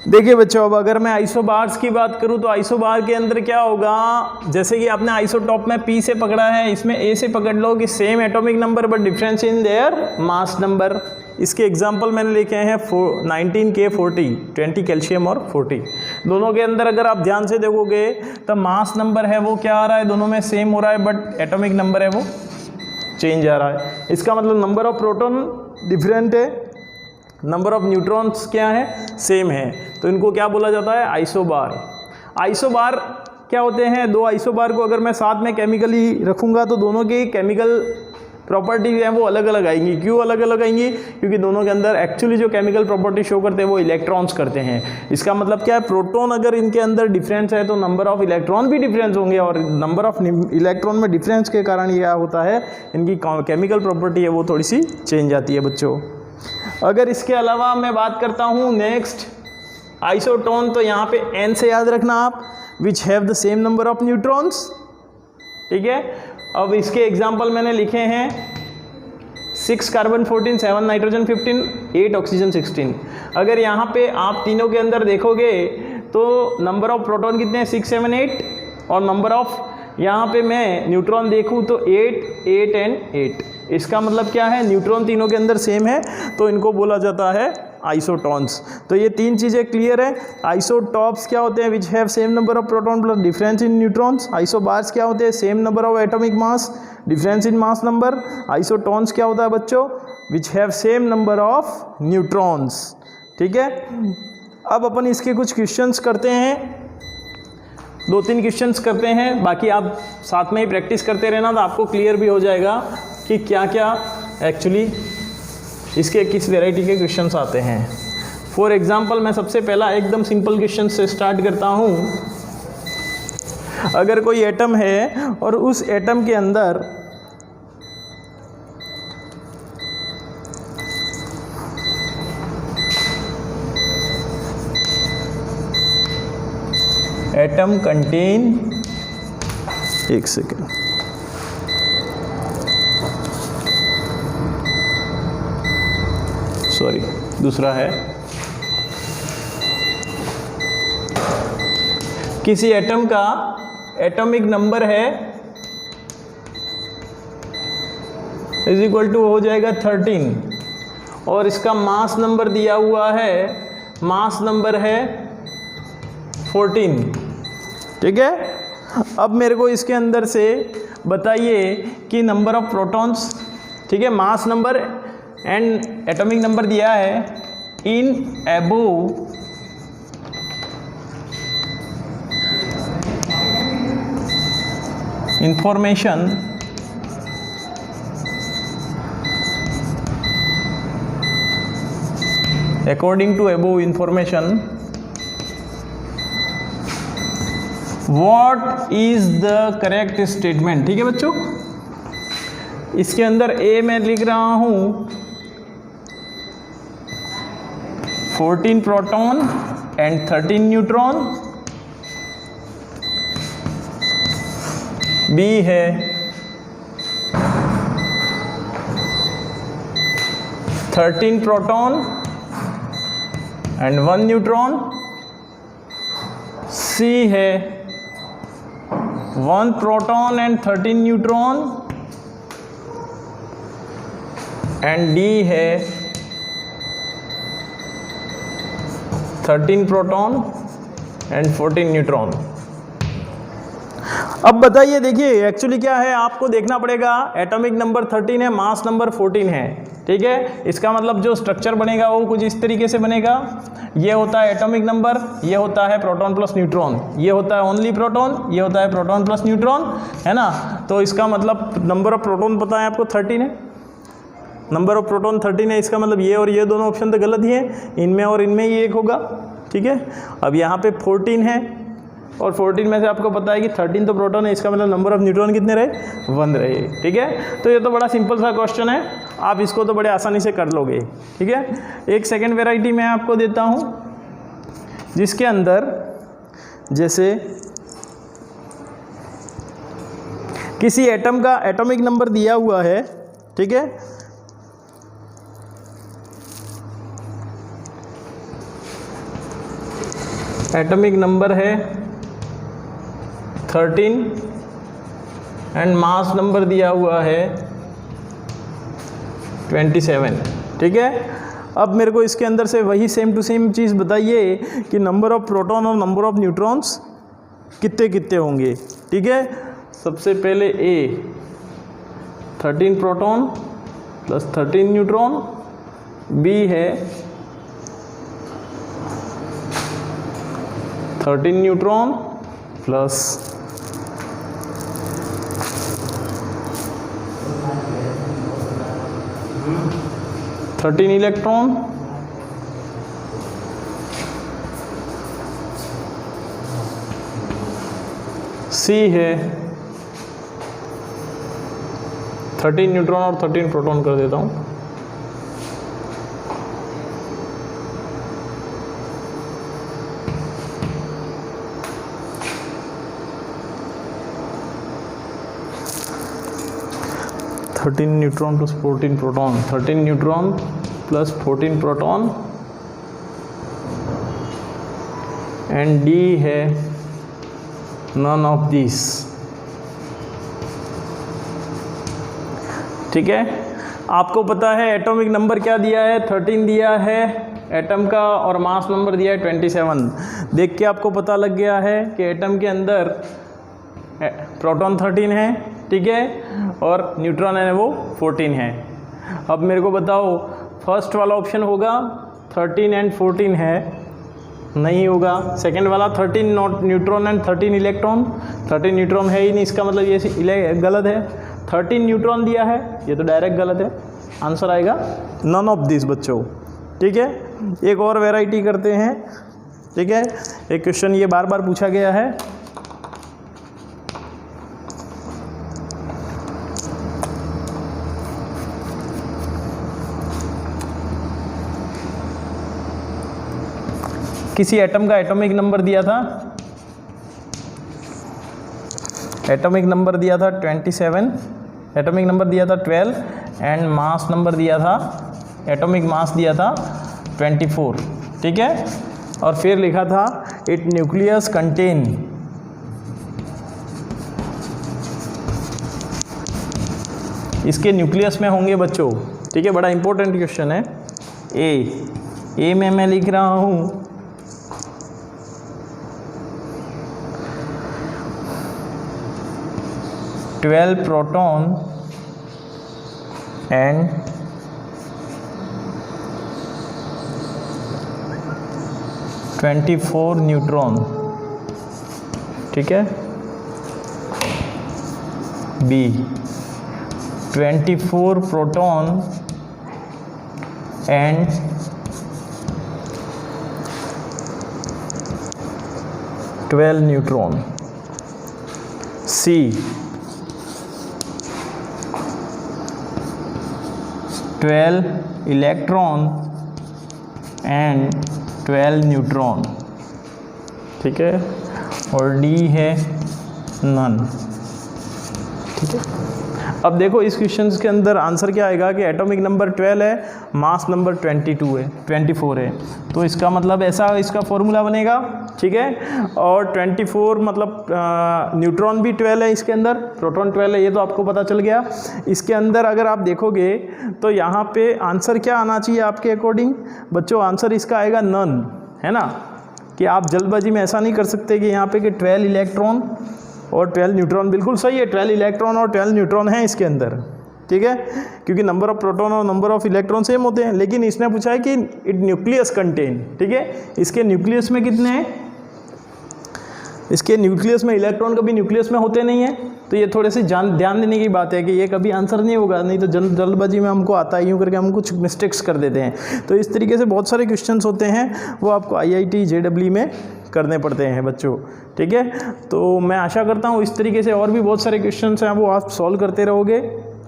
देखिए बच्चों, अब अगर मैं आइसोबार्स की बात करूं तो आइसोबार के अंदर क्या होगा, जैसे कि आपने आइसोटॉप में P से पकड़ा है, इसमें A से पकड़ लो कि same atomic number but difference in their mass number. इसके एग्जांपल मैंने लिखे हैं 19K40, 20 कैल्शियम और 40। दोनों के अंदर अगर आप ध्यान से देखोगे तो मास नंबर है वो क्या आ रहा है, दोनों में सेम हो रहा है, बट एटॉमिक नंबर है वो चेंज आ रहा है। इसका मतलब नंबर ऑफ प्रोटॉन डिफरेंट है, नंबर ऑफ न्यूट्रॉन्स क्या है, सेम है, तो इनको क्या बोला जाता है, आइसोबार। आइसोबार क्या होते हैं, दो आइसोबार को अगर मैं साथ में केमिकली रखूंगा तो दोनों की केमिकल प्रॉपर्टी है वो अलग अलग आएंगी। क्यों अलग अलग आएंगी, क्योंकि दोनों के अंदर एक्चुअली जो केमिकल प्रॉपर्टी शो करते हैं वो इलेक्ट्रॉन्स करते हैं। इसका मतलब क्या है, प्रोटॉन अगर इनके अंदर डिफरेंस है तो नंबर ऑफ इलेक्ट्रॉन भी डिफरेंस होंगे, और नंबर ऑफ इलेक्ट्रॉन में डिफरेंस के कारण ये क्या होता है, इनकी केमिकल प्रॉपर्टी है वो थोड़ी सी चेंज आती है बच्चों। अगर इसके अलावा मैं बात करता हूँ नेक्स्ट आइसोटोन, तो यहाँ पे N से याद रखना आप, which have the same number of neutrons. ठीक है, अब इसके एग्जाम्पल मैंने लिखे हैं 6 कार्बन 14, 7 नाइट्रोजन 15, 8 ऑक्सीजन 16। अगर यहाँ पे आप तीनों के अंदर देखोगे तो नंबर ऑफ प्रोटॉन कितने हैं, 6, 7, 8, और नंबर ऑफ यहाँ पे मैं न्यूट्रॉन देखूँ तो 8, 8 एंड 8। इसका मतलब क्या है, न्यूट्रॉन तीनों के अंदर सेम है, तो इनको बोला जाता है आइसोटॉन्स। तो ये तीन चीज़ें क्लियर है। आइसोटॉप्स क्या होते हैं, which have same number of proton plus difference in neutrons. Isobars क्या होते हैं, same number of atomic mass, difference in mass number. Isotones क्या होता है बच्चों, which have same number of neutrons. ठीक है, अब अपन इसके कुछ क्वेश्चंस करते हैं, 2-3 क्वेश्चंस करते हैं, बाकी आप साथ में ही प्रैक्टिस करते रहना तो आपको क्लियर भी हो जाएगा कि क्या क्या एक्चुअली इसके किस वैरायटी के क्वेश्चंस आते हैं। फॉर एग्जांपल मैं सबसे पहला एकदम सिंपल क्वेश्चन से स्टार्ट करता हूँ। अगर कोई एटम है और उस एटम के अंदर एटम कंटेन, एक सेकेंड, सॉरी दूसरा है, किसी एटम का एटॉमिक नंबर है इज इक्वल टू हो जाएगा 13, और इसका मास नंबर दिया हुआ है, मास नंबर है 14। ठीक है, अब मेरे को इसके अंदर से बताइए कि नंबर ऑफ प्रोटॉन्स, ठीक है, mass number and atomic number दिया है in above information according to above information what is the correct statement. ठीक है बच्चों, इसके अंदर ए मैं लिख रहा हूं 14 प्रोटॉन एंड 13 न्यूट्रॉन, बी है 13 प्रोटॉन एंड 1 न्यूट्रॉन, सी है 1 proton and 13 neutron, and D है 13 प्रोटॉन एंड 14 न्यूट्रॉन। अब बताइए, देखिए एक्चुअली क्या है, आपको देखना पड़ेगा, एटॉमिक नंबर 13 है, मास नंबर 14 है। ठीक है, इसका मतलब जो स्ट्रक्चर बनेगा वो कुछ इस तरीके से बनेगा, ये होता है एटॉमिक नंबर, ये होता है प्रोटॉन प्लस न्यूट्रॉन, ये होता है ओनली प्रोटॉन, ये होता है प्रोटॉन प्लस न्यूट्रॉन, है ना। तो इसका मतलब नंबर ऑफ प्रोटॉन पता है आपको 13 है, नंबर ऑफ प्रोटॉन 13 है, इसका मतलब ये और ये दोनों ऑप्शन तो गलत ही है, इनमें और इनमें ही एक होगा। ठीक है, अब यहाँ पे 14 है और 14 में से आपको पता है कि 13 तो प्रोटॉन है, इसका मतलब नंबर ऑफ न्यूट्रॉन कितने रहे, 1 रहे। ठीक है, तो ये तो बड़ा सिंपल सा क्वेश्चन है, आप इसको तो बड़े आसानी से कर लोगे। ठीक है, एक सेकेंड वेराइटी मैं आपको देता हूँ जिसके अंदर जैसे किसी एटम का एटॉमिक नंबर दिया हुआ है, ठीक है, एटॉमिक नंबर है 13 एंड मास नंबर दिया हुआ है 27। ठीक है, अब मेरे को इसके अंदर से वही सेम टू सेम चीज़ बताइए कि नंबर ऑफ प्रोटॉन और नंबर ऑफ न्यूट्रॉन्स कितने कितने होंगे। ठीक है, सबसे पहले ए 13 प्रोटॉन प्लस 13 न्यूट्रॉन, बी है 13 न्यूट्रॉन प्लस 13 इलेक्ट्रॉन, सी है 13 न्यूट्रॉन और 13 प्रोटॉन कर देता हूँ। Thirteen neutron plus 14 proton, 13 neutron plus 14 proton, and D है नन ऑफ दिस। ठीक है, आपको पता है एटॉमिक नंबर क्या दिया है, 13 दिया है एटम का, और मास नंबर दिया है 27। देख के आपको पता लग गया है कि एटम के अंदर प्रोटॉन 13 है, ठीक है, और न्यूट्रॉन है वो 14 है। अब मेरे को बताओ फर्स्ट वाला ऑप्शन होगा 13 एंड 14 है, नहीं होगा। सेकंड वाला 13 not neutron and 13 electron, 13 neutron है ही नहीं, इसका मतलब ये गलत है। 13 न्यूट्रॉन दिया है, ये तो डायरेक्ट गलत है। आंसर आएगा नन ऑफ दिस बच्चों। ठीक है, एक और वैरायटी करते हैं। ठीक है, एक क्वेश्चन ये बार बार पूछा गया है, किसी एटम का एटॉमिक नंबर दिया था, एटॉमिक नंबर दिया था 27, एटॉमिक नंबर दिया था 12 एंड मास नंबर दिया था, एटॉमिक मास दिया था 24। ठीक है, और फिर लिखा था इट न्यूक्लियस कंटेन इसके न्यूक्लियस में होंगे बच्चों। ठीक है, बड़ा इंपॉर्टेंट क्वेश्चन है। ए में मैं लिख रहा हूँ 12 प्रोटॉन एंड 24 न्यूट्रॉन। ठीक है, B 24 proton and 12 neutron, C 12 electron and 12 neutron. ठीक है, और डी है नन। ठीक है, अब देखो इस क्वेश्चन के अंदर आंसर क्या आएगा कि एटॉमिक नंबर 12 है, मास नंबर 24 है, तो इसका मतलब ऐसा इसका फॉर्मूला बनेगा। ठीक है, और 24 मतलब न्यूट्रॉन भी 12 है इसके अंदर, प्रोटॉन 12 है, ये तो आपको पता चल गया। इसके अंदर अगर आप देखोगे तो यहाँ पे आंसर क्या आना चाहिए आपके अकॉर्डिंग बच्चों, आंसर इसका आएगा नन, है ना। कि आप जल्दबाजी में ऐसा नहीं कर सकते कि यहाँ पे कि 12 इलेक्ट्रॉन और 12 न्यूट्रॉन। बिल्कुल सही है, 12 इलेक्ट्रॉन और 12 न्यूट्रॉन है इसके अंदर। ठीक है, क्योंकि नंबर ऑफ प्रोटॉन और नंबर ऑफ इलेक्ट्रॉन सेम होते हैं, लेकिन इसने पूछा है कि इट न्यूक्लियस कंटेन। ठीक है, इसके न्यूक्लियस में कितने हैं, इसके न्यूक्लियस में इलेक्ट्रॉन कभी न्यूक्लियस में होते नहीं है, तो ये थोड़े से ध्यान देने की बात है कि ये कभी आंसर नहीं होगा, नहीं तो जल्दबाजी में हमको आता है यूँ करके हम कुछ मिस्टेक्स कर देते हैं। तो इस तरीके से बहुत सारे क्वेश्चंस होते हैं, वो आपको IIT JEE में करने पड़ते हैं बच्चों। ठीक है, तो मैं आशा करता हूँ इस तरीके से और भी बहुत सारे क्वेश्चंस हैं वो आप सॉल्व करते रहोगे।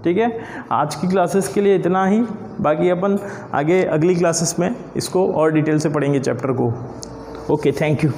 ठीक है, आज की क्लासेस के लिए इतना ही, बाकी अपन आगे अगली क्लासेस में इसको और डिटेल से पढ़ेंगे चैप्टर को। Okay, thank you.